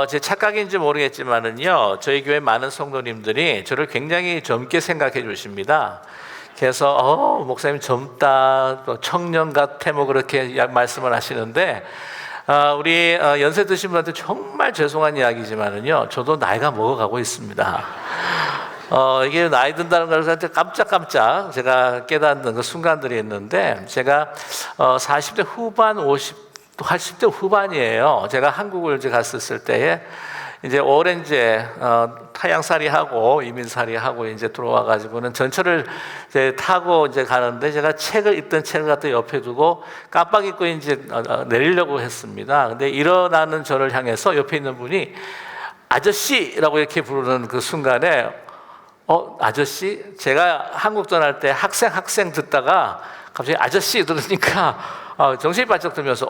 제 착각인지 모르겠지만은요, 저희 교회 많은 성도님들이 저를 굉장히 젊게 생각해 주십니다. 그래서 목사님 젊다, 또 청년 같아, 뭐 그렇게 말씀을 하시는데, 우리 연세 드신 분한테 정말 죄송한 이야기지만은요, 저도 나이가 먹어가고 있습니다. 이게 나이 든다는 걸 깜짝깜짝 제가 깨닫는 그 순간들이 있는데, 제가 40대 후반, 80대 후반이에요. 제가 한국을 이제 갔었을 때에 이제 오랜 타양살이 하고 이민살이 하고 이제 들어와 가지고는 전철을 이제 타고 이제 가는데, 제가 읽던 책을 갖다 옆에 두고 깜빡 잊고 이제 내리려고 했습니다. 근데 일어나는 저를 향해서 옆에 있는 분이 아저씨라고 이렇게 부르는 그 순간에, 아저씨? 제가 한국 떠날 때 학생 듣다가 갑자기 아저씨 들으니까 정신이 바짝 들면서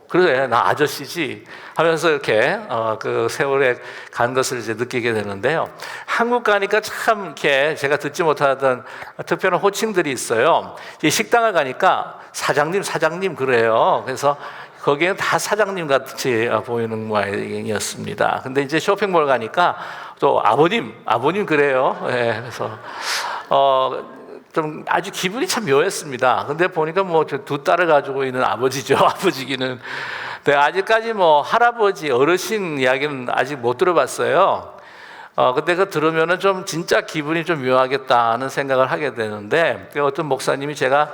그래, 나 아저씨지 하면서 이렇게 그 세월에 간 것을 이제 느끼게 되는데요. 한국 가니까 참 이렇게 제가 듣지 못하던 특별한 호칭들이 있어요. 이 식당을 가니까 사장님 그래요. 그래서 거기에는 다 사장님 같이 보이는 모양이었습니다. 근데 이제 쇼핑몰 가니까 또 아버님 그래요. 네, 그래서 좀 아주 기분이 참 묘했습니다. 근데 보니까 뭐 두 딸을 가지고 있는 아버지죠. 아버지기는. 네, 아직까지 뭐 할아버지, 어르신 이야기는 아직 못 들어봤어요. 근데 그거 들으면은 좀 진짜 기분이 좀 묘하겠다는 생각을 하게 되는데, 어떤 목사님이 제가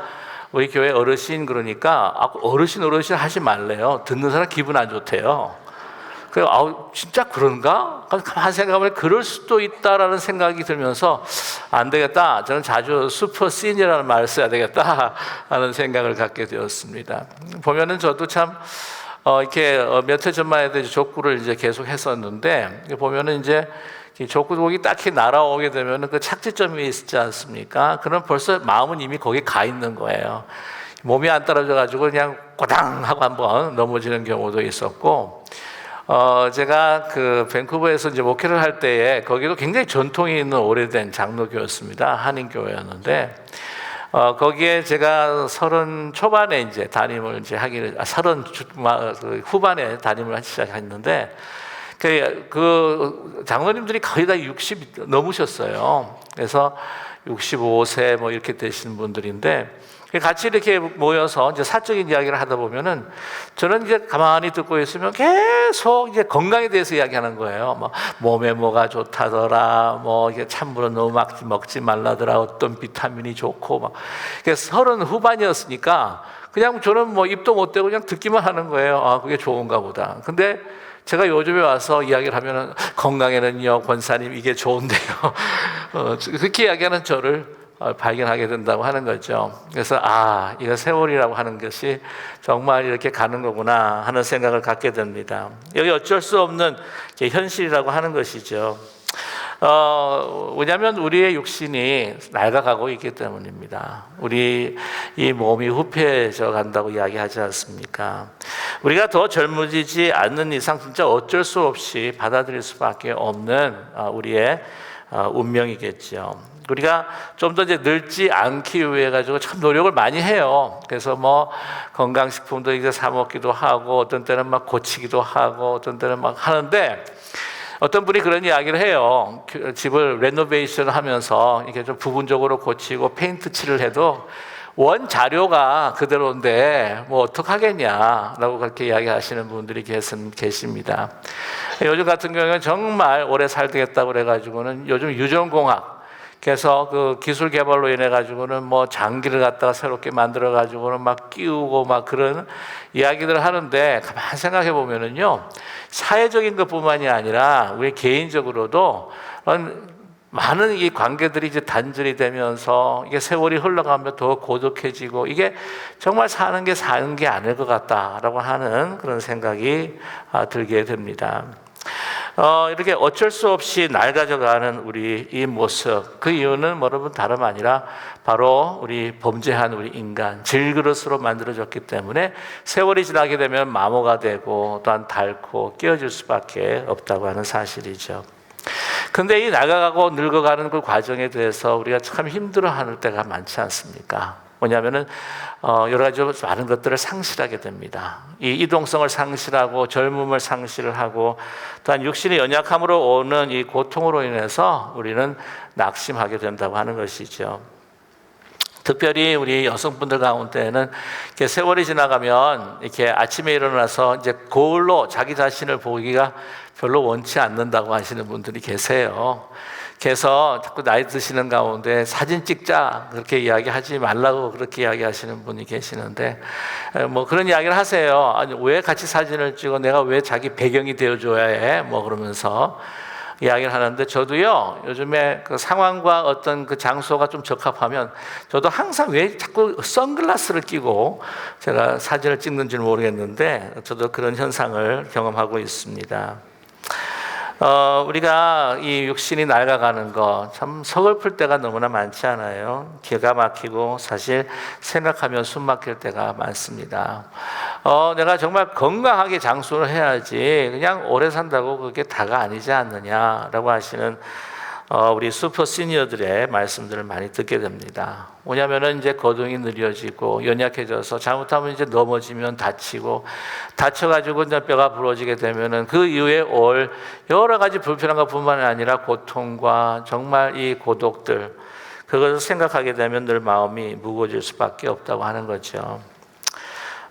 우리 교회 어르신 그러니까 어르신 하지 말래요. 듣는 사람 기분 안 좋대요. 그래서 진짜 그런가? 가만히 생각하면 그럴 수도 있다라는 생각이 들면서 안 되겠다. 저는 자주 슈퍼 시니어라는 말을 써야 되겠다 하는 생각을 갖게 되었습니다. 보면은 저도 참 이렇게 몇 해 전만 해도 족구를 이제 계속 했었는데, 보면은 이제 족구복이 딱히 날아오게 되면은 그 착지점이 있지 않습니까? 그럼 벌써 마음은 이미 거기 가 있는 거예요. 몸이 안 따라져 가지고 그냥 꼬당 하고 한번 넘어지는 경우도 있었고, 제가 그 밴쿠버에서 이제 목회를 할 때에 거기도 굉장히 전통이 있는 오래된 장로교였습니다. 한인교회였는데, 거기에 제가 30 초반에 이제 담임을 이제 30 후반에 담임을 시작했는데, 그 장로님들이 거의 다 60 넘으셨어요. 그래서 65세 뭐 이렇게 되시는 분들인데, 같이 이렇게 모여서 이제 사적인 이야기를 하다 보면은 저는 이제 가만히 듣고 있으면 계속 이제 건강에 대해서 이야기하는 거예요. 뭐 몸에 뭐가 좋다더라, 뭐 이게 찬물은 너무 먹지 말라더라, 어떤 비타민이 좋고 막. 그래서 30 후반이었으니까 그냥 저는 뭐 입도 못 대고 그냥 듣기만 하는 거예요. 그게 좋은가 보다. 근데 제가 요즘에 와서 이야기를 하면은 건강에는요, 권사님 이게 좋은데요. 그렇게 이야기하는 저를 발견하게 된다고 하는 거죠. 그래서 이거 세월이라고 하는 것이 정말 이렇게 가는 거구나 하는 생각을 갖게 됩니다. 여기 어쩔 수 없는 현실이라고 하는 것이죠. 왜냐하면 우리의 육신이 낡아가고 있기 때문입니다. 우리 이 몸이 후패져 간다고 이야기하지 않습니까? 우리가 더 젊어지지 않는 이상 진짜 어쩔 수 없이 받아들일 수밖에 없는 우리의 운명이겠죠. 우리가 좀 더 이제 늙지 않기 위해 가지고 참 노력을 많이 해요. 그래서 뭐 건강식품도 이제 사 먹기도 하고, 어떤 때는 막 고치기도 하고, 어떤 때는 막 하는데, 어떤 분이 그런 이야기를 해요. 집을 레노베이션 하면서 이렇게 좀 부분적으로 고치고 페인트 칠을 해도 원 자료가 그대로인데 뭐 어떡하겠냐라고 그렇게 이야기하시는 분들이 계십니다. 요즘 같은 경우는 정말 오래 살겠다고 그래가지고는 요즘 유전공학, 그래서 그 기술 개발로 인해 가지고는 뭐 장기를 갖다가 새롭게 만들어 가지고는 막 끼우고 막 그런 이야기들을 하는데, 가만 생각해 보면은요, 사회적인 것뿐만이 아니라 우리 개인적으로도 많은 이 관계들이 이제 단절이 되면서 이게 세월이 흘러가면 더 고독해지고, 이게 정말 사는 게 아닐 것 같다라고 하는 그런 생각이 들게 됩니다. 이렇게 어쩔 수 없이 낡아져가는 우리 이 모습, 그 이유는 여러분 다름 아니라 바로 우리 범죄한 우리 인간, 질그릇으로 만들어졌기 때문에 세월이 지나게 되면 마모가 되고 또한 닳고 깨어질 수밖에 없다고 하는 사실이죠. 근데 이 나가고 늙어가는 그 과정에 대해서 우리가 참 힘들어하는 때가 많지 않습니까? 뭐냐면은 여러 가지 많은 것들을 상실하게 됩니다. 이 이동성을 상실하고 젊음을 상실을 하고 또한 육신의 연약함으로 오는 이 고통으로 인해서 우리는 낙심하게 된다고 하는 것이죠. 특별히 우리 여성분들 가운데는 이렇게 세월이 지나가면 이렇게 아침에 일어나서 이제 거울로 자기 자신을 보기가 별로 원치 않는다고 하시는 분들이 계세요. 그래서 자꾸 나이 드시는 가운데 사진 찍자 그렇게 이야기하지 말라고 그렇게 이야기하시는 분이 계시는데 뭐 그런 이야기를 하세요. 아니 왜 같이 사진을 찍어? 내가 왜 자기 배경이 되어줘야 해? 뭐 그러면서 이야기를 하는데 저도요 요즘에 그 상황과 어떤 그 장소가 좀 적합하면 저도 항상 왜 자꾸 선글라스를 끼고 제가 사진을 찍는지는 모르겠는데 저도 그런 현상을 경험하고 있습니다. 우리가 이 육신이 낡아가는 거 참 서글플 때가 너무나 많지 않아요? 기가 막히고 사실 생각하면 숨 막힐 때가 많습니다. 내가 정말 건강하게 장수를 해야지 그냥 오래 산다고 그게 다가 아니지 않느냐라고 하시는 우리 슈퍼 시니어들의 말씀들을 많이 듣게 됩니다. 뭐냐면은 이제 거동이 느려지고 연약해져서 잘못하면 이제 넘어지면 다치고 다쳐가지고 이제 뼈가 부러지게 되면은 그 이후에 올 여러 가지 불편한 것뿐만 아니라 고통과 정말 이 고독들 그것을 생각하게 되면 늘 마음이 무거워질 수밖에 없다고 하는 거죠.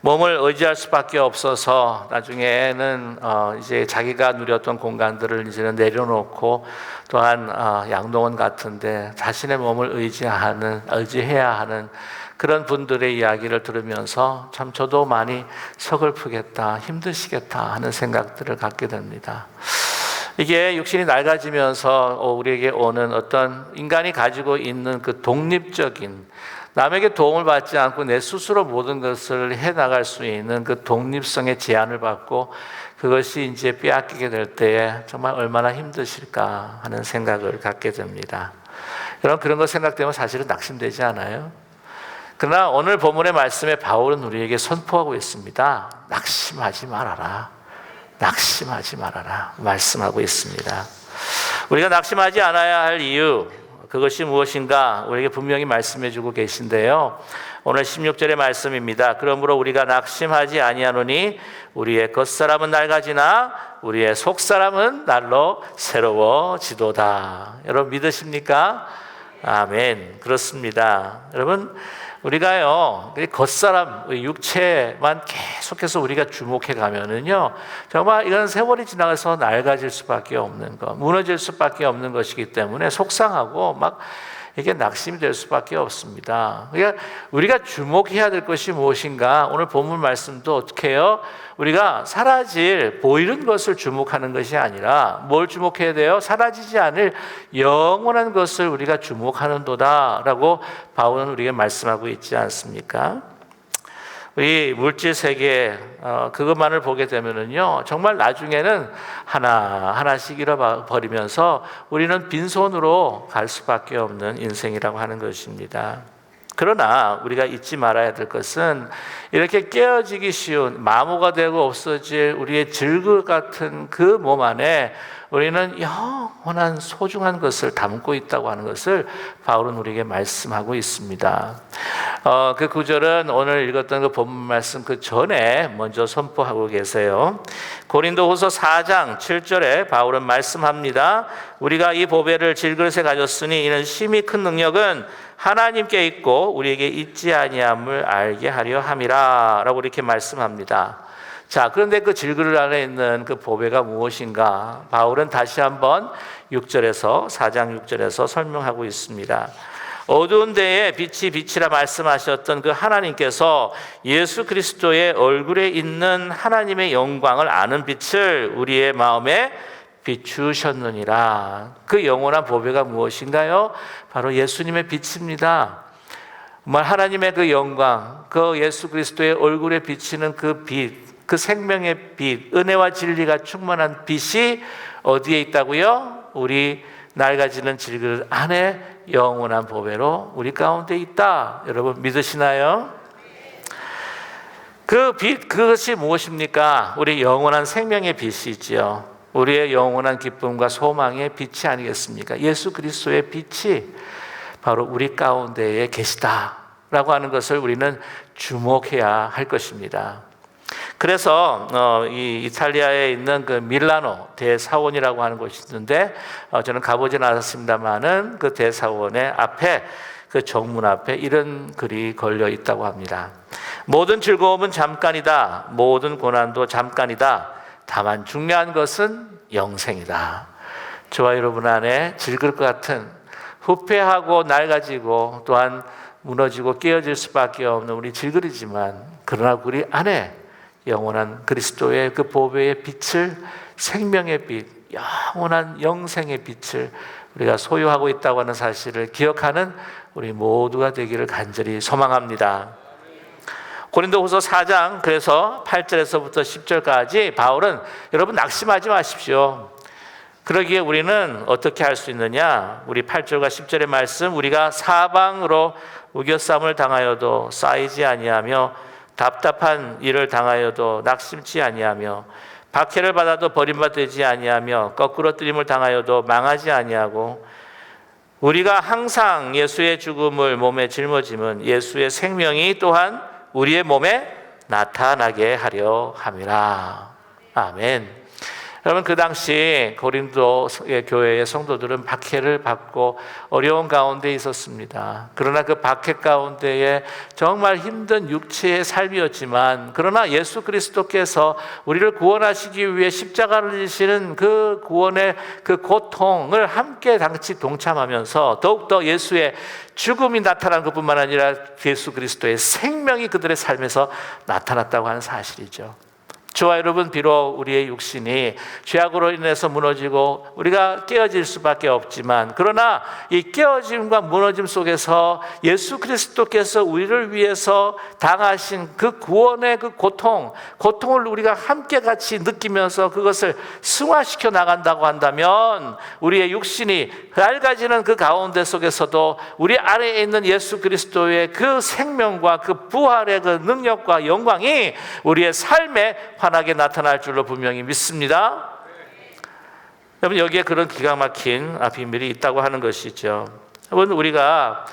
몸을 의지할 수밖에 없어서 나중에는 이제 자기가 누렸던 공간들을 이제는 내려놓고 또한 양동원 같은데 자신의 몸을 의지해야 하는 그런 분들의 이야기를 들으면서 참 저도 많이 서글프겠다, 힘드시겠다 하는 생각들을 갖게 됩니다. 이게 육신이 낡아지면서 우리에게 오는 어떤 인간이 가지고 있는 그 독립적인 남에게 도움을 받지 않고 내 스스로 모든 것을 해나갈 수 있는 그 독립성의 제한을 받고 그것이 이제 빼앗기게 될 때에 정말 얼마나 힘드실까 하는 생각을 갖게 됩니다. 여러분 그런 거 생각되면 사실은 낙심되지 않아요? 그러나 오늘 본문의 말씀에 바울은 우리에게 선포하고 있습니다. 낙심하지 말아라. 낙심하지 말아라. 말씀하고 있습니다. 우리가 낙심하지 않아야 할 이유 그것이 무엇인가 우리에게 분명히 말씀해 주고 계신데요. 오늘 16절의 말씀입니다. 그러므로 우리가 낙심하지 아니하노니 우리의 겉사람은 낡아지나 우리의 속사람은 날로 새로워지도다. 여러분 믿으십니까? 아멘. 그렇습니다. 여러분 우리가요 겉사람 육체만 계속해서 우리가 주목해 가면은요 정말 이건 세월이 지나가서 낡아질 수밖에 없는 것, 무너질 수밖에 없는 것이기 때문에 속상하고 막 이게 낙심이 될 수밖에 없습니다. 그러니까 우리가 주목해야 될 것이 무엇인가? 오늘 본문 말씀도 어떻게 해요? 우리가 사라질 보이는 것을 주목하는 것이 아니라 뭘 주목해야 돼요? 사라지지 않을 영원한 것을 우리가 주목하는도다라고 바울은 우리에게 말씀하고 있지 않습니까? 우리 물질 세계 그것만을 보게 되면은요 정말 나중에는 하나씩 잃어버리면서 우리는 빈손으로 갈 수밖에 없는 인생이라고 하는 것입니다. 그러나 우리가 잊지 말아야 될 것은 이렇게 깨어지기 쉬운 마모가 되고 없어질 우리의 질그 같은 그 몸 안에 우리는 영원한 소중한 것을 담고 있다고 하는 것을 바울은 우리에게 말씀하고 있습니다. 그 구절은 오늘 읽었던 그 본문 말씀 그 전에 먼저 선포하고 계세요. 고린도후서 4장 7절에 바울은 말씀합니다. 우리가 이 보배를 질그릇에 가졌으니 이는 심히 큰 능력은 하나님께 있고 우리에게 있지 아니함을 알게 하려 함이라 라고 이렇게 말씀합니다. 자, 그런데 그 질그릇 안에 있는 그 보배가 무엇인가? 바울은 다시 한번 4장 6절에서 설명하고 있습니다. 어두운 데에 빛이 빛이라 말씀하셨던 그 하나님께서 예수 그리스도의 얼굴에 있는 하나님의 영광을 아는 빛을 우리의 마음에 비추셨느니라. 그 영원한 보배가 무엇인가요? 바로 예수님의 빛입니다. 정말 하나님의 그 영광, 그 예수 그리스도의 얼굴에 비치는 그 빛, 그 생명의 빛, 은혜와 진리가 충만한 빛이 어디에 있다고요? 우리 낡아지는 질그릇 안에 영원한 보배로 우리 가운데 있다. 여러분 믿으시나요? 그 빛, 그것이 무엇입니까? 우리 영원한 생명의 빛이지요. 우리의 영원한 기쁨과 소망의 빛이 아니겠습니까? 예수 그리스도의 빛이 바로 우리 가운데에 계시다. 라고 하는 것을 우리는 주목해야 할 것입니다. 그래서 이 이탈리아에 있는 그 밀라노 대사원이라고 하는 곳이 있는데 저는 가보지는 않았습니다만은 그 대사원의 앞에 그 정문 앞에 이런 글이 걸려 있다고 합니다. 모든 즐거움은 잠깐이다. 모든 고난도 잠깐이다. 다만 중요한 것은 영생이다. 저와 여러분 안에 즐거울 것 같은 후패하고 낡아지고 또한 무너지고 깨어질 수밖에 없는 우리 질그리지만 그러나 우리 안에 영원한 그리스도의 그 보배의 빛을, 생명의 빛, 영원한 영생의 빛을 우리가 소유하고 있다고 하는 사실을 기억하는 우리 모두가 되기를 간절히 소망합니다. 고린도후서 4장 그래서 8절에서부터 10절까지 바울은 여러분 낙심하지 마십시오. 그러기에 우리는 어떻게 할 수 있느냐? 우리 8절과 10절의 말씀, 우리가 사방으로 우겨쌈을 당하여도 쌓이지 아니하며 답답한 일을 당하여도 낙심치 아니하며 박해를 받아도 버림받지 아니하며 거꾸로 뜨림을 당하여도 망하지 아니하고 우리가 항상 예수의 죽음을 몸에 짊어짐은 예수의 생명이 또한 우리의 몸에 나타나게 하려 함이라. 아멘. 여러분 그 당시 고린도 교회의 성도들은 박해를 받고 어려운 가운데 있었습니다. 그러나 그 박해 가운데에 정말 힘든 육체의 삶이었지만 그러나 예수 그리스도께서 우리를 구원하시기 위해 십자가를 지시는 그 구원의 그 고통을 함께 같이 동참하면서 더욱더 예수의 죽음이 나타난 것뿐만 아니라 예수 그리스도의 생명이 그들의 삶에서 나타났다고 하는 사실이죠. 저와 여러분 비록 우리의 육신이 죄악으로 인해서 무너지고 우리가 깨어질 수밖에 없지만 그러나 이 깨어짐과 무너짐 속에서 예수 그리스도께서 우리를 위해서 당하신 그 구원의 그 고통을 우리가 함께 같이 느끼면서 그것을 승화시켜 나간다고 한다면 우리의 육신이 낡아지는 그 가운데 속에서도 우리 안에 있는 예수 그리스도의 그 생명과 그 부활의 그 능력과 영광이 우리의 삶에 환하게 나타날 줄로 분명히 믿습니다. 여러분 여기에 그런 기가 막힌 비밀이 있다고 하는 것이죠. 여러분 우리가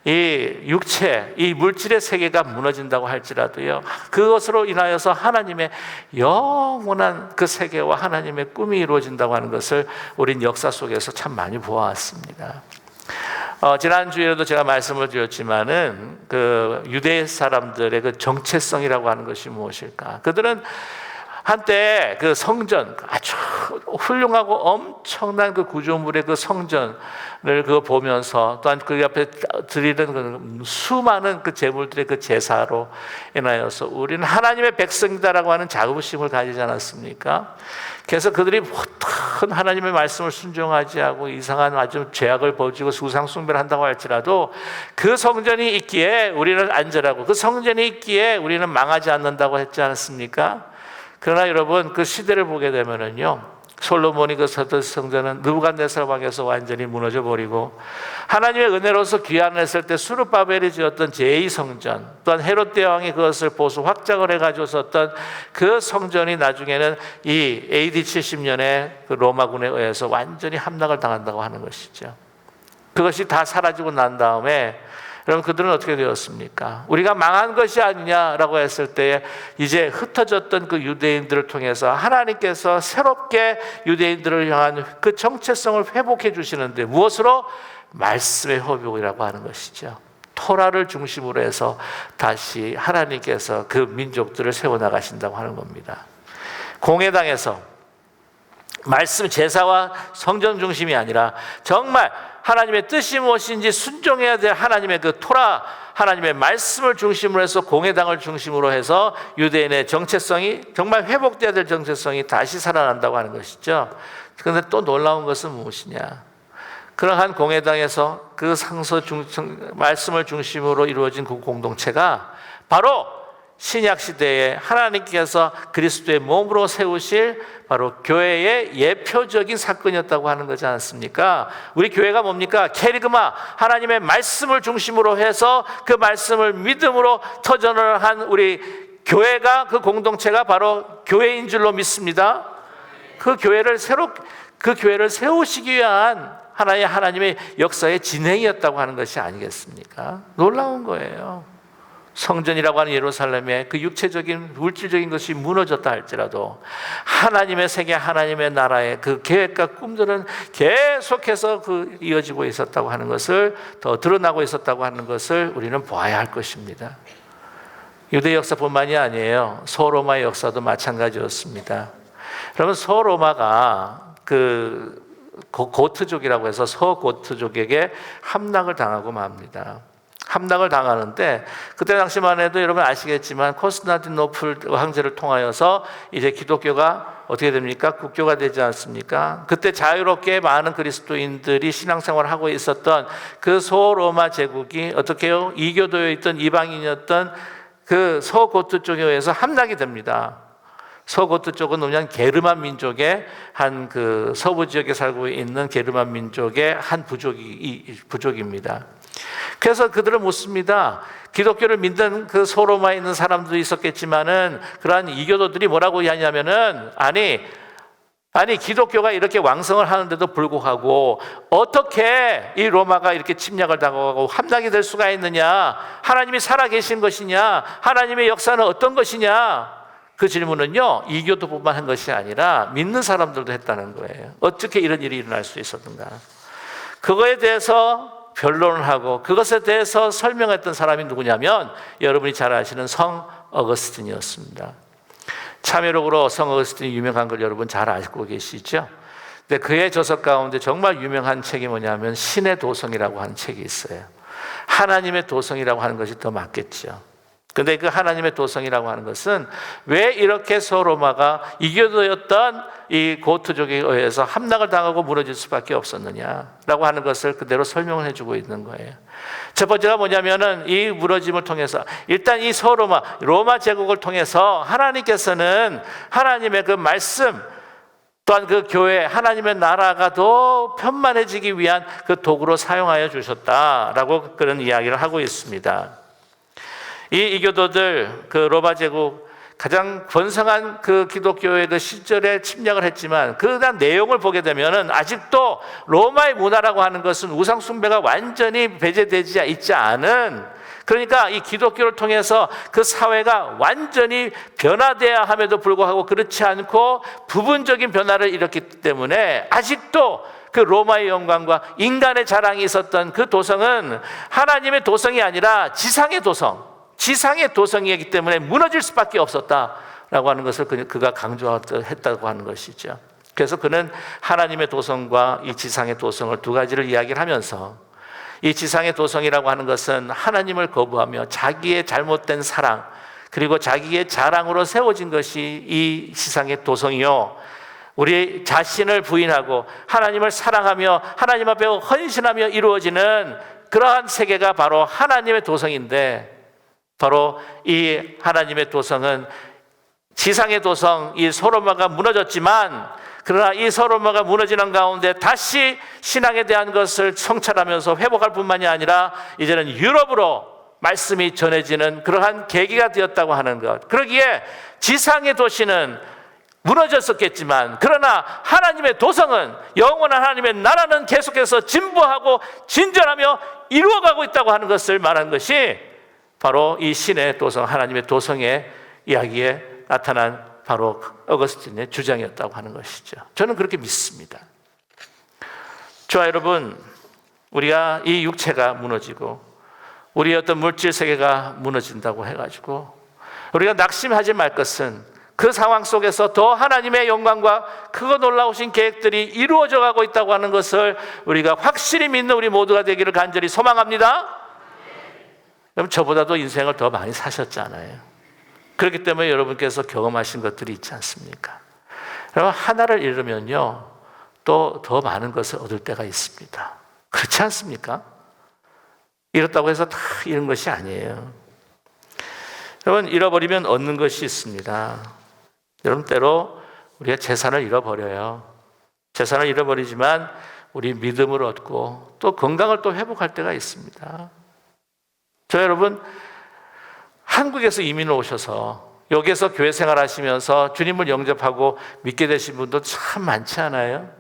이 육체, 이 물질의 세계가 무너진다고 할지라도요 그것으로 인하여서 하나님의 영원한 그 세계와 하나님의 꿈이 이루어진다고 하는 것을 우린 역사 속에서 참 많이 보아왔습니다. 지난주에도 제가 말씀을 드렸지만은 그 유대 사람들의 그 정체성이라고 하는 것이 무엇일까? 그들은 한때 그 성전 아주 훌륭하고 엄청난 그 구조물의 그 성전을 그거 보면서 또한 그 앞에 드리는 그 수많은 그 제물들의 그 제사로 인하여서 우리는 하나님의 백성이다라고 하는 자부심을 가지지 않았습니까? 그래서 그들이 어떤 하나님의 말씀을 순종하지 않고 이상한 아주 죄악을 벌이고 우상 숭배를 한다고 할지라도 그 성전이 있기에 우리는 안전하고 그 성전이 있기에 우리는 망하지 않는다고 했지 않았습니까? 그러나 여러분 그 시대를 보게 되면은요 솔로몬이 그 성전은 느부갓네살 왕에서 완전히 무너져 버리고 하나님의 은혜로서 귀환했을 때 수르바벨이 지었던 제2성전 또한 헤롯 대왕이 그것을 보수 확장을 해가지고 썼던 그 성전이 나중에는 이 AD 70년에 그 로마군에 의해서 완전히 함락을 당한다고 하는 것이죠. 그것이 다 사라지고 난 다음에 여러분 그들은 어떻게 되었습니까? 우리가 망한 것이 아니냐라고 했을 때 이제 흩어졌던 그 유대인들을 통해서 하나님께서 새롭게 유대인들을 향한 그 정체성을 회복해 주시는데 무엇으로? 말씀의 회복이라고 하는 것이죠. 토라를 중심으로 해서 다시 하나님께서 그 민족들을 세워나가신다고 하는 겁니다. 공회당에서 말씀 제사와 성전 중심이 아니라 정말 하나님의 뜻이 무엇인지 순종해야 될 하나님의 그 토라 하나님의 말씀을 중심으로 해서 공회당을 중심으로 해서 유대인의 정체성이 정말 회복돼야 될 정체성이 다시 살아난다고 하는 것이죠. 그런데 또 놀라운 것은 무엇이냐? 그러한 공회당에서 그 말씀을 중심으로 이루어진 그 공동체가 바로 신약 시대에 하나님께서 그리스도의 몸으로 세우실 바로 교회의 예표적인 사건이었다고 하는 거지 않습니까? 우리 교회가 뭡니까? 캐리그마, 하나님의 말씀을 중심으로 해서 그 말씀을 믿음으로 터전을 한 우리 교회가 그 공동체가 바로 교회인 줄로 믿습니다. 그 교회를 그 교회를 세우시기 위한 하나님의 역사의 진행이었다고 하는 것이 아니겠습니까? 놀라운 거예요. 성전이라고 하는 예루살렘의 그 육체적인 물질적인 것이 무너졌다 할지라도 하나님의 세계, 하나님의 나라의 그 계획과 꿈들은 계속해서 이어지고 있었다고 하는 것을, 더 드러나고 있었다고 하는 것을 우리는 보아야 할 것입니다. 유대 역사뿐만이 아니에요. 소로마의 역사도 마찬가지였습니다. 여러분, 소로마가 고트족이라고 해서 서고트족에게 함락을 당하고 맙니다. 함락을 당하는데, 그때 당시만 해도 여러분 아시겠지만 콘스탄티노플 황제를 통하여서 이제 기독교가 어떻게 됩니까? 국교가 되지 않습니까? 그때 자유롭게 많은 그리스도인들이 신앙생활을 하고 있었던 그 소로마 제국이 어떻게 해요? 이교도에 있던 이방인이었던 그 서고트 쪽에 의해서 함락이 됩니다. 서고트 쪽은 뭐냐면 게르만 민족의 한 서부 지역에 살고 있는 게르만 민족의 한 부족입니다. 그래서 그들은 묻습니다. 기독교를 믿는 그 소로마에 있는 사람도 있었겠지만은 그러한 이교도들이 뭐라고 하냐면은 아니 기독교가 이렇게 왕성을 하는데도 불구하고 어떻게 이 로마가 이렇게 침략을 당하고 함락이 될 수가 있느냐? 하나님이 살아계신 것이냐? 하나님의 역사는 어떤 것이냐? 그 질문은요, 이교도뿐만 한 것이 아니라 믿는 사람들도 했다는 거예요. 어떻게 이런 일이 일어날 수 있었는가? 그거에 대해서 변론을 하고 그것에 대해서 설명했던 사람이 누구냐면 여러분이 잘 아시는 성 어거스틴이었습니다. 참여록으로 성 어거스틴이 유명한 걸 여러분 잘 알고 계시죠? 근데 그의 저서 가운데 정말 유명한 책이 뭐냐면 신의 도성이라고 하는 책이 있어요. 하나님의 도성이라고 하는 것이 더 맞겠죠. 근데 그 하나님의 도성이라고 하는 것은 왜 이렇게 서로마가 이교도였던 이 고트족에 의해서 함락을 당하고 무너질 수밖에 없었느냐라고 하는 것을 그대로 설명을 해주고 있는 거예요. 첫 번째가 뭐냐면은 이 무너짐을 통해서 일단 이 로마 제국을 통해서 하나님께서는 하나님의 그 말씀 또한 그 교회, 하나님의 나라가 더 편만해지기 위한 그 도구로 사용하여 주셨다라고 그런 이야기를 하고 있습니다. 이 이교도들, 그 로마 제국 가장 번성한 그 기독교의 그 시절에 침략을 했지만 그 내용을 보게 되면은 아직도 로마의 문화라고 하는 것은 우상 숭배가 완전히 배제되지 있지 않은, 그러니까 이 기독교를 통해서 그 사회가 완전히 변화돼야 함에도 불구하고 그렇지 않고 부분적인 변화를 일으켰기 때문에 아직도 그 로마의 영광과 인간의 자랑이 있었던 그 도성은 하나님의 도성이 아니라 지상의 도성이기 때문에 무너질 수밖에 없었다라고 하는 것을 그가 강조했다고 하는 것이죠. 그래서 그는 하나님의 도성과 이 지상의 도성을 두 가지를 이야기를 하면서 이 지상의 도성이라고 하는 것은 하나님을 거부하며 자기의 잘못된 사랑 그리고 자기의 자랑으로 세워진 것이 이 지상의 도성이요, 우리 자신을 부인하고 하나님을 사랑하며 하나님 앞에 헌신하며 이루어지는 그러한 세계가 바로 하나님의 도성인데, 바로 이 하나님의 도성은 지상의 도성 이 소로마가 무너졌지만, 그러나 이 소로마가 무너지는 가운데 다시 신앙에 대한 것을 성찰하면서 회복할 뿐만이 아니라 이제는 유럽으로 말씀이 전해지는 그러한 계기가 되었다고 하는 것. 그러기에 지상의 도시는 무너졌었겠지만 그러나 하나님의 도성은, 영원한 하나님의 나라는 계속해서 진보하고 진전하며 이루어가고 있다고 하는 것을 말한 것이 바로 이 신의 도성, 하나님의 도성의 이야기에 나타난 바로 어거스틴의 주장이었다고 하는 것이죠. 저는 그렇게 믿습니다. 저와 여러분, 우리가 이 육체가 무너지고 우리의 어떤 물질 세계가 무너진다고 해가지고 우리가 낙심하지 말 것은 그 상황 속에서 더 하나님의 영광과 크고 놀라우신 계획들이 이루어져 가고 있다고 하는 것을 우리가 확실히 믿는 우리 모두가 되기를 간절히 소망합니다. 여러분, 저보다도 인생을 더 많이 사셨잖아요. 그렇기 때문에 여러분께서 경험하신 것들이 있지 않습니까? 여러분, 하나를 잃으면요 또 더 많은 것을 얻을 때가 있습니다. 그렇지 않습니까? 잃었다고 해서 다 잃은 것이 아니에요. 여러분, 잃어버리면 얻는 것이 있습니다. 여러분, 때로 우리가 재산을 잃어버려요. 재산을 잃어버리지만 우리 믿음을 얻고 또 건강을 또 회복할 때가 있습니다. 저 여러분, 한국에서 이민을 오셔서 여기에서 교회 생활 하시면서 주님을 영접하고 믿게 되신 분도 참 많지 않아요?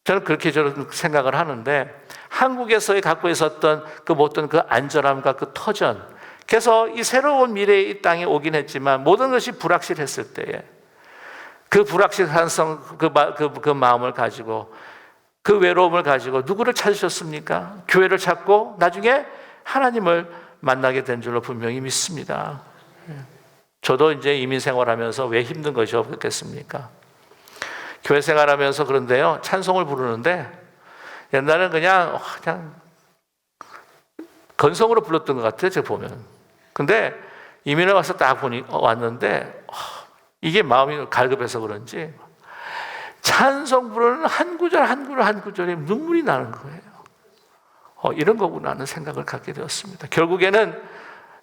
저는 그렇게 저는 생각을 하는데, 한국에서의 갖고 있었던 그 어떤 그 안전함과 그 터전, 그래서 이 새로운 미래의 이 땅에 오긴 했지만 모든 것이 불확실했을 때에 그 불확실한 그 마음을 가지고, 그 외로움을 가지고 누구를 찾으셨습니까? 교회를 찾고 나중에 하나님을 만나게 된 줄로 분명히 믿습니다. 저도 이제 이민 생활하면서 왜 힘든 것이 없겠습니까? 교회 생활하면서 그런데요, 찬송을 부르는데 옛날엔 그냥 건성으로 불렀던 것 같아요, 제가 보면. 근데 이민을 와서 딱 왔는데 이게 마음이 갈급해서 그런지 찬송 부르는 한 구절 한 구절에 눈물이 나는 거예요. 이런 거구나 하는 생각을 갖게 되었습니다. 결국에는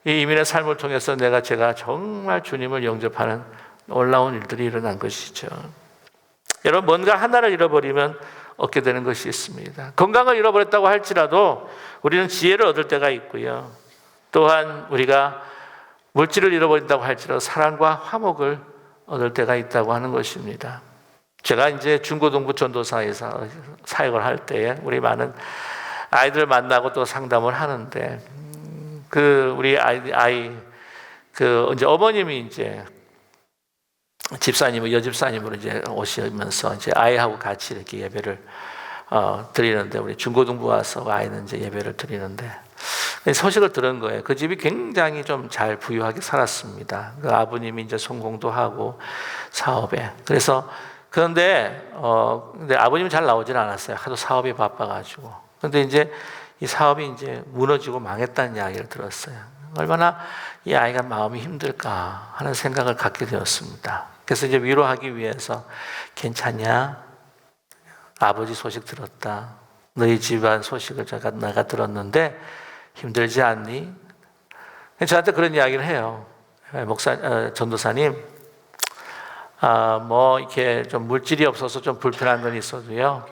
이 이민의 삶을 통해서 제가 정말 주님을 영접하는 놀라운 일들이 일어난 것이죠. 여러분, 뭔가 하나를 잃어버리면 얻게 되는 것이 있습니다. 건강을 잃어버렸다고 할지라도 우리는 지혜를 얻을 때가 있고요. 또한 우리가 물질을 잃어버린다고 할지라도 사랑과 화목을 얻을 때가 있다고 하는 것입니다. 제가 이제 중고등부 전도사에서 사역을 할 때에 우리 많은 아이들 만나고 또 상담을 하는데, 우리 이제 어머님이 이제 여집사님으로 이제 오시면서 이제 아이하고 같이 이렇게 예배를 드리는데, 우리 중고등부 와서 아이는 이제 예배를 드리는데 소식을 들은 거예요. 그 집이 굉장히 좀 잘 부유하게 살았습니다. 그 아버님이 이제 성공도 하고 사업에. 그런데 아버님은 잘 나오질 않았어요. 하도 사업에 바빠가지고. 그런데 이제 이 사업이 이제 무너지고 망했다는 이야기를 들었어요. 얼마나 이 아이가 마음이 힘들까 하는 생각을 갖게 되었습니다. 그래서 이제 위로하기 위해서, 괜찮냐? 아버지 소식 들었다. 너희 집안 소식을 내가 들었는데 힘들지 않니? 저한테 그런 이야기를 해요. 전도사님, 뭐 이렇게 좀 물질이 없어서 좀 불편한 건 있어도요,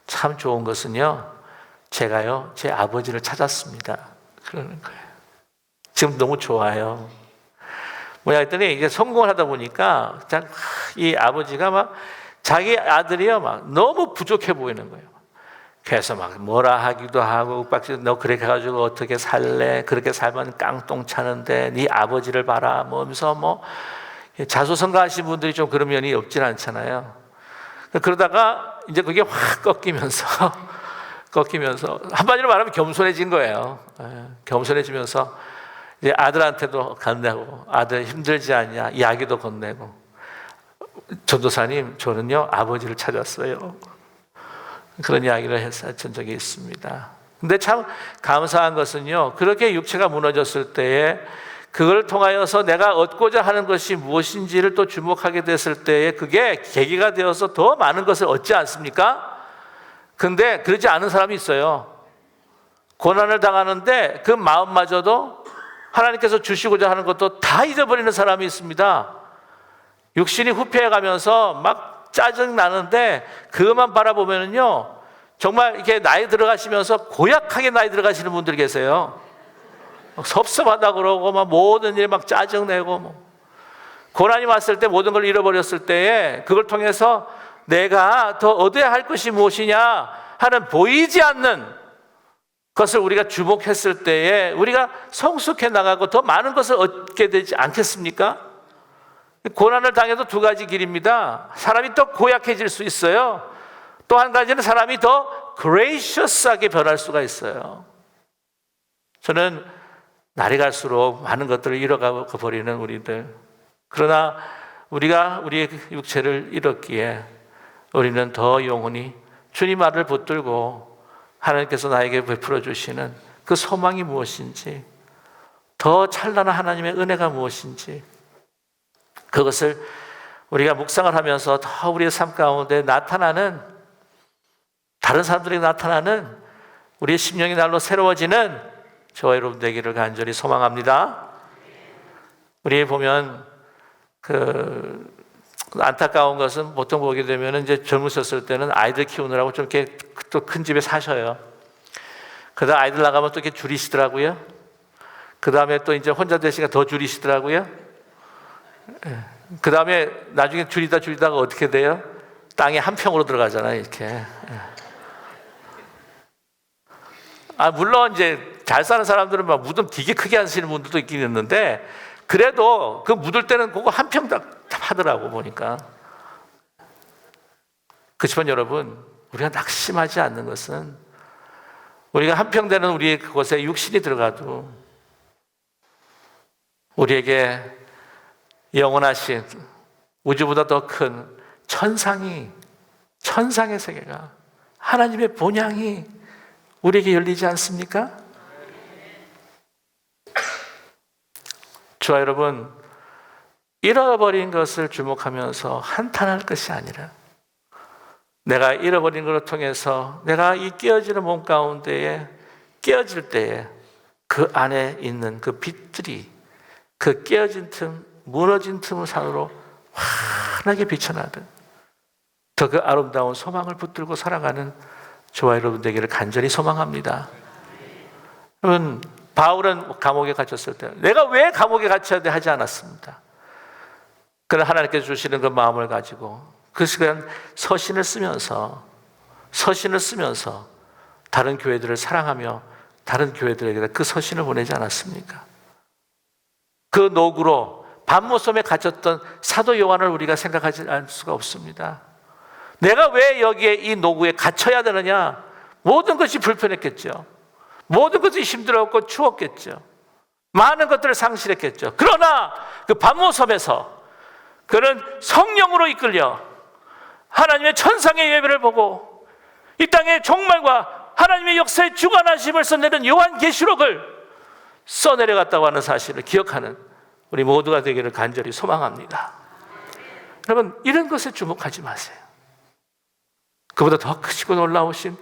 참 좋은 것은요, 제가요 제 아버지를 찾았습니다. 그러는 거예요. 지금 너무 좋아요. 뭐야 했더니 이제 성공을 하다 보니까 이 아버지가 막 자기 아들이요 막 너무 부족해 보이는 거예요. 그래서 막 뭐라 하기도 하고, 너 그렇게 해가지고 어떻게 살래? 그렇게 살면 깡통 차는데 네 아버지를 봐라. 뭐면서 자수성가하신 분들이 좀 그런 면이 없진 않잖아요. 그러다가 이제 그게 확 꺾이면서 한마디로 말하면 겸손해진 거예요. 겸손해지면서 이제 아들한테도 건네고, 아들 힘들지 않냐 이야기도 건네고, 전도사님 저는요 아버지를 찾았어요. 그런 이야기를 했던 적이 있습니다. 근데 참 감사한 것은요, 그렇게 육체가 무너졌을 때에 그걸 통하여서 내가 얻고자 하는 것이 무엇인지를 또 주목하게 됐을 때에 그게 계기가 되어서 더 많은 것을 얻지 않습니까? 근데 그러지 않은 사람이 있어요. 고난을 당하는데 그 마음마저도 하나님께서 주시고자 하는 것도 다 잊어버리는 사람이 있습니다. 육신이 후퇴해가면서 막 짜증 나는데 그것만 바라보면은요, 정말 이렇게 나이 들어가시면서 고약하게 나이 들어가시는 분들이 계세요. 섭섭하다 그러고 막 모든 일 막 짜증 내고 고난이 왔을 때 모든 걸 잃어버렸을 때에 그걸 통해서 내가 더 얻어야 할 것이 무엇이냐 하는 보이지 않는 것을 우리가 주목했을 때에 우리가 성숙해 나가고 더 많은 것을 얻게 되지 않겠습니까? 고난을 당해도 두 가지 길입니다. 사람이 더 고약해질 수 있어요. 또 한 가지는 사람이 더 gracious하게 변할 수가 있어요. 저는 날이 갈수록 많은 것들을 잃어가 버리는 우리들, 그러나 우리가 우리의 육체를 잃었기에 우리는 더 영원히 주님 아를 붙들고 하나님께서 나에게 베풀어 주시는 그 소망이 무엇인지, 더 찬란한 하나님의 은혜가 무엇인지, 그것을 우리가 묵상을 하면서 더 우리의 삶 가운데 나타나는, 다른 사람들에게 나타나는 우리의 심령이 날로 새로워지는 저와 여러분 되기를 간절히 소망합니다. 우리 보면 안타까운 것은 보통 보게 되면 이제 젊으셨을 때는 아이들 키우느라고 좀 이렇게 또 큰 집에 사셔요. 그다음 아이들 나가면 또 이렇게 줄이시더라고요. 그 다음에 또 이제 혼자 되시니까 더 줄이시더라고요. 그 다음에 나중에 줄이다가 어떻게 돼요? 땅에 한 평으로 들어가잖아요, 이렇게. 물론 이제 잘 사는 사람들은 막 무덤 되게 크게 하시는 분들도 있긴 있는데, 그래도 그 묻을 때는 그거 한 평 다 하더라고, 보니까. 그렇지만 여러분, 우리가 낙심하지 않는 것은, 우리가 한 평 되는 우리 그곳에 육신이 들어가도 우리에게 영원하신 우주보다 더 큰 천상의 세계가, 하나님의 본향이 우리에게 열리지 않습니까? 저와 여러분, 잃어버린 것을 주목하면서 한탄할 것이 아니라, 내가 잃어버린 것을 통해서 내가 이 깨어지는 몸 가운데에 깨어질 때에 그 안에 있는 그 빛들이 그 깨어진 틈, 무너진 틈을 산으로 환하게 비춰나듯 더 그 아름다운 소망을 붙들고 살아가는 저와 여러분 되기를 간절히 소망합니다. 여러분, 바울은 감옥에 갇혔을 때 내가 왜 감옥에 갇혀야 돼 하지 않았습니다. 그러나 하나님께서 주시는 그 마음을 가지고 그 시간 서신을 쓰면서 다른 교회들을 사랑하며 다른 교회들에게 그 서신을 보내지 않았습니까? 그 노구로 밤모섬에 갇혔던 사도 요한을 우리가 생각하지 않을 수가 없습니다. 내가 왜 여기에 이 노구에 갇혀야 되느냐? 모든 것이 불편했겠죠. 모든 것이 힘들었고 추웠겠죠. 많은 것들을 상실했겠죠. 그러나 그 밤모섬에서 그는 성령으로 이끌려 하나님의 천상의 예배를 보고 이 땅의 종말과 하나님의 역사의 주관하심을 써내는 요한계시록을 써내려갔다고 하는 사실을 기억하는 우리 모두가 되기를 간절히 소망합니다. 여러분, 이런 것에 주목하지 마세요. 그보다 더 크시고 놀라우신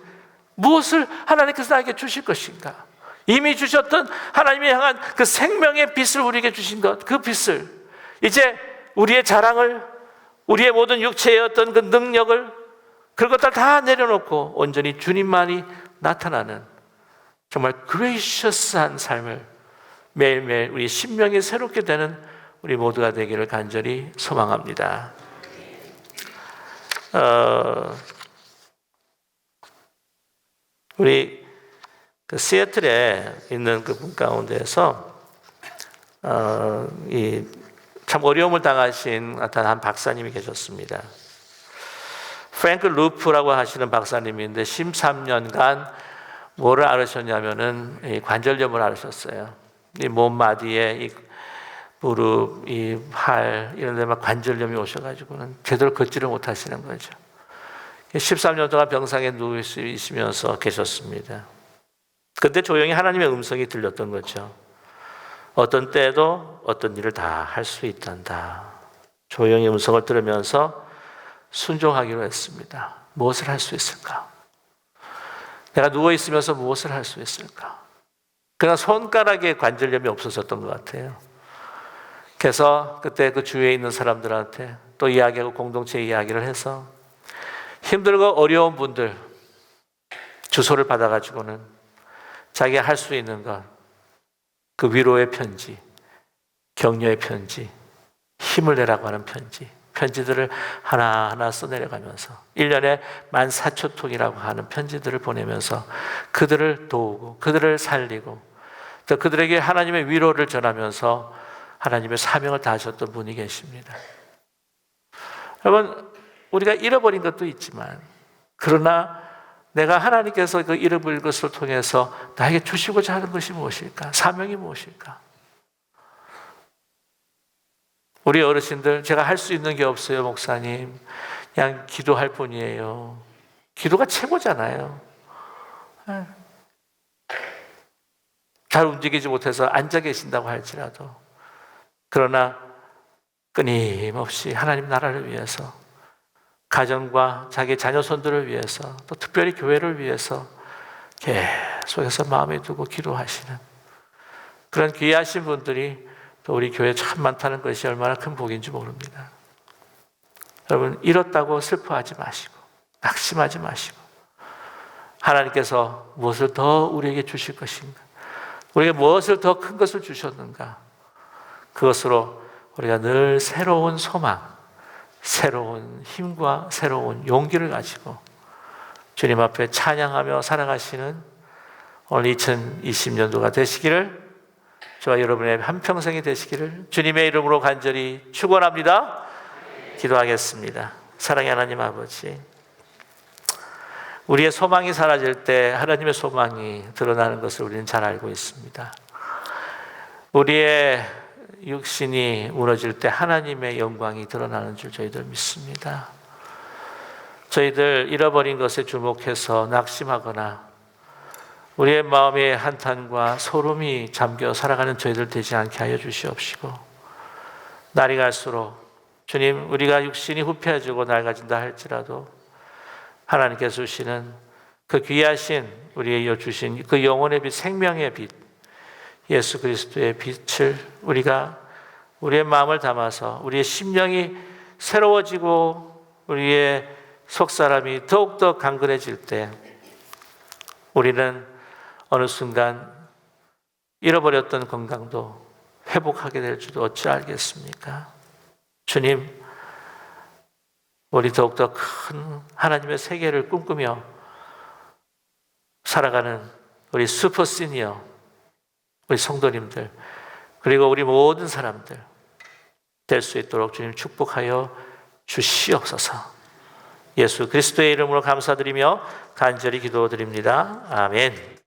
무엇을 하나님께서 나에게 주실 것인가? 이미 주셨던 하나님의 향한 그 생명의 빛을 우리에게 주신 것, 그 빛을 이제 우리의 자랑을, 우리의 모든 육체의 어떤 그 능력을, 그런 것들 다 내려놓고 온전히 주님만이 나타나는 정말 그레이셔스한 삶을 매일매일 우리 심령이 새롭게 되는 우리 모두가 되기를 간절히 소망합니다. 우리 그 시애틀에 있는 그 분 가운데에서 참 어려움을 당하신 어떤 한 박사님이 계셨습니다. 프랭크 루프라고 하시는 박사님인데 13년간 뭐를 앓으셨냐면은 이 관절염을 앓으셨어요. 이 몸마디에 이 무릎, 이 팔 이런 데 막 관절염이 오셔가지고는 제대로 걷지를 못하시는 거죠. 13년 동안 병상에 누워 있으면서 계셨습니다. 그때 조용히 하나님의 음성이 들렸던 거죠. 어떤 때에도 어떤 일을 다 할 수 있단다. 조용히 음성을 들으면서 순종하기로 했습니다. 무엇을 할 수 있을까? 내가 누워 있으면서 무엇을 할 수 있을까? 그냥 손가락에 관절염이 없어졌던 것 같아요. 그래서 그때 그 주위에 있는 사람들한테 또 이야기하고 공동체 이야기를 해서 힘들고 어려운 분들 주소를 받아가지고는 자기가 할 수 있는 것, 그 위로의 편지, 격려의 편지, 힘을 내라고 하는 편지들을 하나하나 써내려가면서 1년에 14,000통이라고 하는 편지들을 보내면서 그들을 도우고 그들을 살리고 또 그들에게 하나님의 위로를 전하면서 하나님의 사명을 다하셨던 분이 계십니다. 여러분, 우리가 잃어버린 것도 있지만 그러나 내가 하나님께서 그 잃어버린 것을 통해서 나에게 주시고자 하는 것이 무엇일까? 사명이 무엇일까? 우리 어르신들, 제가 할 수 있는 게 없어요, 목사님. 그냥 기도할 뿐이에요. 기도가 최고잖아요. 잘 움직이지 못해서 앉아 계신다고 할지라도 그러나 끊임없이 하나님 나라를 위해서 가정과 자기 자녀손들을 위해서 또 특별히 교회를 위해서 계속해서 마음에 두고 기도하시는 그런 귀하신 분들이 또 우리 교회에 참 많다는 것이 얼마나 큰 복인지 모릅니다. 여러분, 잃었다고 슬퍼하지 마시고 낙심하지 마시고 하나님께서 무엇을 더 우리에게 주실 것인가, 우리에게 무엇을 더 큰 것을 주셨는가, 그것으로 우리가 늘 새로운 소망, 새로운 힘과 새로운 용기를 가지고 주님 앞에 찬양하며 살아가시는 오늘 2020년도가 되시기를, 저와 여러분의 한평생이 되시기를 주님의 이름으로 간절히 축원합니다. 기도하겠습니다. 사랑의 하나님 아버지, 우리의 소망이 사라질 때 하나님의 소망이 드러나는 것을 우리는 잘 알고 있습니다. 우리의 육신이 무너질 때 하나님의 영광이 드러나는 줄 저희들 믿습니다. 저희들 잃어버린 것에 주목해서 낙심하거나 우리의 마음에 한탄과 소름이 잠겨 살아가는 저희들 되지 않게 하여 주시옵시고, 날이 갈수록 주님, 우리가 육신이 후패해지고 낡아진다 할지라도 하나님께서 주시는 그 귀하신 우리에게 주신 그 영혼의 빛, 생명의 빛, 예수 그리스도의 빛을 우리가 우리의 마음을 담아서 우리의 심령이 새로워지고 우리의 속사람이 더욱더 강건해질 때 우리는 어느 순간 잃어버렸던 건강도 회복하게 될 줄도 어찌 알겠습니까? 주님, 우리 더욱더 큰 하나님의 세계를 꿈꾸며 살아가는 우리 슈퍼 시니어, 우리 성도님들, 그리고 우리 모든 사람들 될 수 있도록 주님 축복하여 주시옵소서. 예수 그리스도의 이름으로 감사드리며 간절히 기도드립니다. 아멘.